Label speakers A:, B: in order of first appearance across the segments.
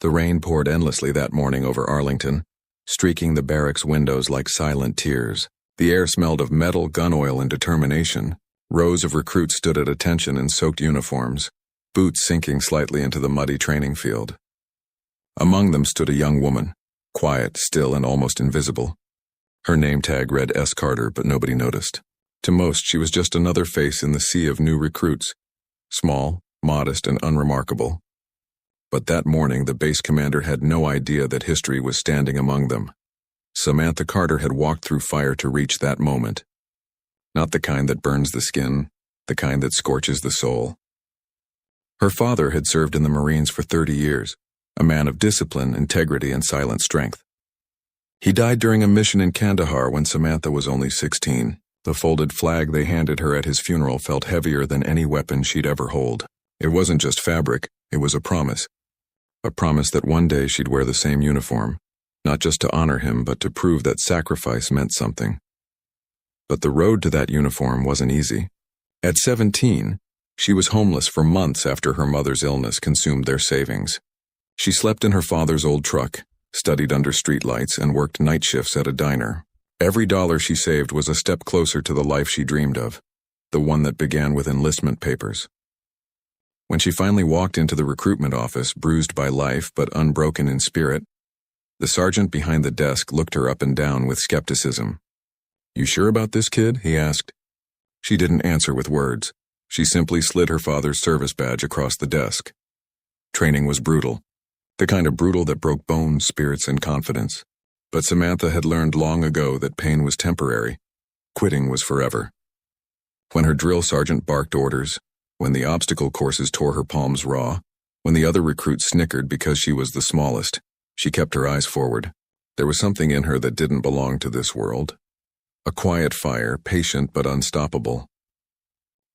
A: The rain poured endlessly that morning over Arlington, streaking the barracks windows like silent tears. The air smelled of metal, gun oil, and determination. Rows of recruits stood at attention in soaked uniforms, boots sinking slightly into the muddy training field. Among them stood a young woman, quiet, still, and almost invisible. Her name tag read S. Carter, but nobody noticed. To most, she was just another face in the sea of new recruits, small, modest, and unremarkable. But that morning, the base commander had no idea that history was standing among them. Samantha Carter had walked through fire to reach that moment. Not the kind that burns the skin, the kind that scorches the soul. Her father had served in the Marines for 30 years, a man of discipline, integrity, and silent strength. He died during a mission in Kandahar when Samantha was only 16. The folded flag they handed her at his funeral felt heavier than any weapon she'd ever hold. It wasn't just fabric, it was a promise. A promise that one day she'd wear the same uniform, not just to honor him, but to prove that sacrifice meant something. But the road to that uniform wasn't easy. At 17, she was homeless for months after her mother's illness consumed their savings. She slept in her father's old truck, studied under streetlights, and worked night shifts at a diner. Every dollar she saved was a step closer to the life she dreamed of, the one that began with enlistment papers. When she finally walked into the recruitment office, bruised by life but unbroken in spirit, the sergeant behind the desk looked her up and down with skepticism. "You sure about this, kid?" he asked. She didn't answer with words. She simply slid her father's service badge across the desk. Training was brutal, the kind of brutal that broke bones, spirits, and confidence. But Samantha had learned long ago that pain was temporary. Quitting was forever. When her drill sergeant barked orders, when the obstacle courses tore her palms raw, when the other recruits snickered because she was the smallest, she kept her eyes forward. There was something in her that didn't belong to this world. A quiet fire, patient but unstoppable.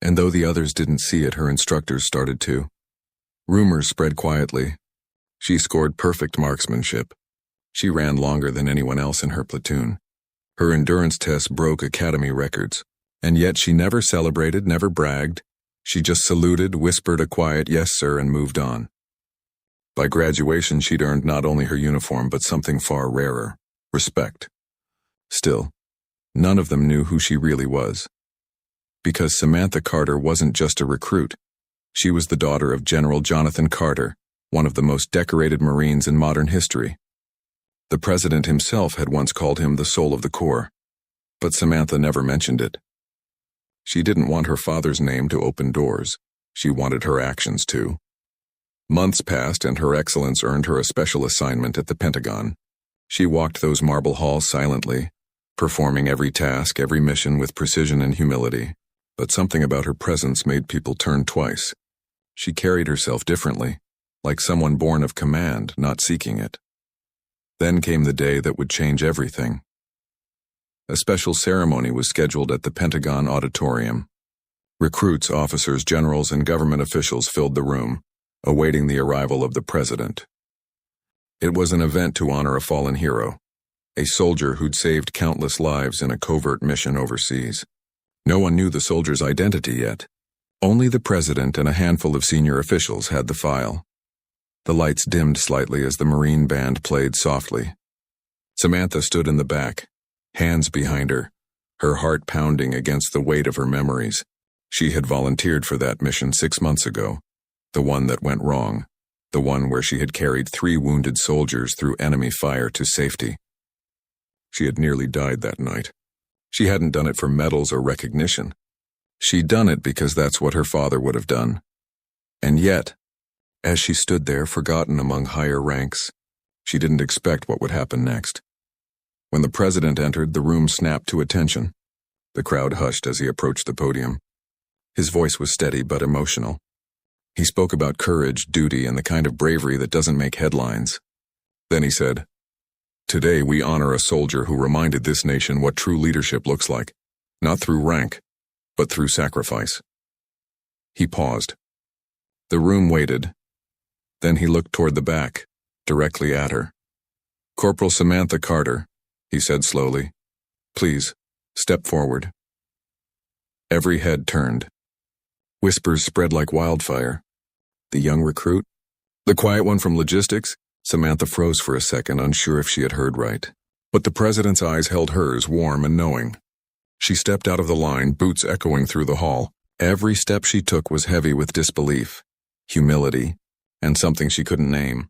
A: And though the others didn't see it, her instructors started to. Rumors spread quietly. She scored perfect marksmanship. She ran longer than anyone else in her platoon. Her endurance tests broke academy records. And yet she never celebrated, never bragged. She just saluted, whispered a quiet "yes, sir," and moved on. By graduation, she'd earned not only her uniform, but something far rarer: respect. Still, none of them knew who she really was. Because Samantha Carter wasn't just a recruit. She was the daughter of General Jonathan Carter, one of the most decorated Marines in modern history. The president himself had once called him the soul of the Corps, but Samantha never mentioned it. She didn't want her father's name to open doors. She wanted her actions to. Months passed and her excellence earned her a special assignment at the Pentagon. She walked those marble halls silently, performing every task, every mission with precision and humility. But something about her presence made people turn twice. She carried herself differently, like someone born of command, not seeking it. Then came the day that would change everything. A special ceremony was scheduled at the Pentagon auditorium. Recruits, officers, generals, and government officials filled the room, awaiting the arrival of the president. It was an event to honor a fallen hero, a soldier who'd saved countless lives in a covert mission overseas. No one knew the soldier's identity yet. Only the president and a handful of senior officials had the file. The lights dimmed slightly as the Marine band played softly. Samantha stood in the back, hands behind her, her heart pounding against the weight of her memories. She had volunteered for that mission 6 months ago, the one that went wrong, the one where she had carried 3 wounded soldiers through enemy fire to safety. She had nearly died that night. She hadn't done it for medals or recognition. She'd done it because that's what her father would have done. And yet, as she stood there forgotten among higher ranks, she didn't expect what would happen next. When the president entered, the room snapped to attention. The crowd hushed as he approached the podium. His voice was steady but emotional. He spoke about courage, duty, and the kind of bravery that doesn't make headlines. Then he said, "Today we honor a soldier who reminded this nation what true leadership looks like, not through rank, but through sacrifice." He paused. The room waited. Then he looked toward the back, directly at her. "Corporal Samantha Carter," he said slowly, "please, step forward." Every head turned. Whispers spread like wildfire. The young recruit? The quiet one from logistics? Samantha froze for a second, unsure if she had heard right. But the president's eyes held hers, warm and knowing. She stepped out of the line, boots echoing through the hall. Every step she took was heavy with disbelief, humility, and something she couldn't name.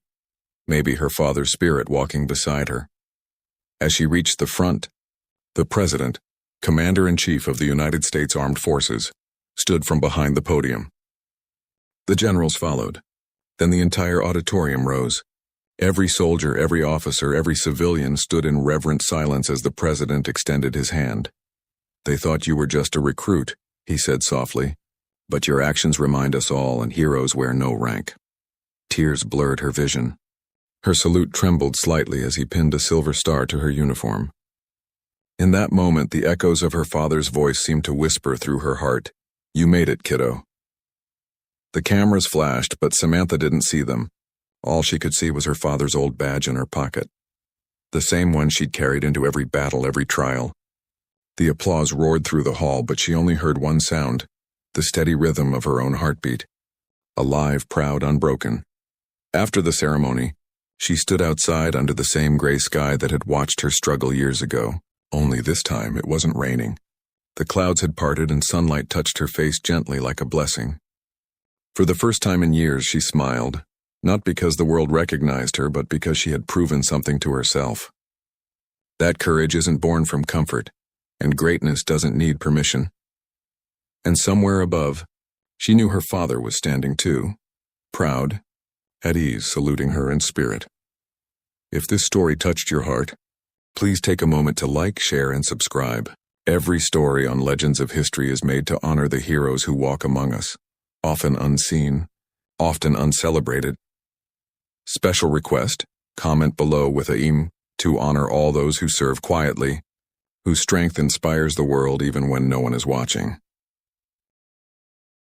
A: Maybe her father's spirit walking beside her. As she reached the front, the president, Commander-in-Chief of the United States Armed Forces, stood from behind the podium. The generals followed. Then the entire auditorium rose. Every soldier, every officer, every civilian stood in reverent silence as the president extended his hand. "They thought you were just a recruit," he said softly, "but your actions remind us all, and heroes wear no rank." Tears blurred her vision. Her salute trembled slightly as he pinned a silver star to her uniform. In that moment, the echoes of her father's voice seemed to whisper through her heart, "You made it, kiddo." The cameras flashed, but Samantha didn't see them. All she could see was her father's old badge in her pocket. The same one she'd carried into every battle, every trial. The applause roared through the hall, but she only heard one sound, the steady rhythm of her own heartbeat. Alive, proud, unbroken. After the ceremony, she stood outside under the same gray sky that had watched her struggle years ago. Only this time it wasn't raining. The clouds had parted and sunlight touched her face gently like a blessing. For the first time in years she smiled, not because the world recognized her, but because she had proven something to herself. That courage isn't born from comfort, and greatness doesn't need permission. And somewhere above, she knew her father was standing too, proud, at ease, saluting her in spirit. If this story touched your heart, please take a moment to like, share, and subscribe. Every story on Legends of History is made to honor the heroes who walk among us, often unseen, often uncelebrated. Special request, comment below with aim to honor all those who serve quietly, whose strength inspires the world even when no one is watching.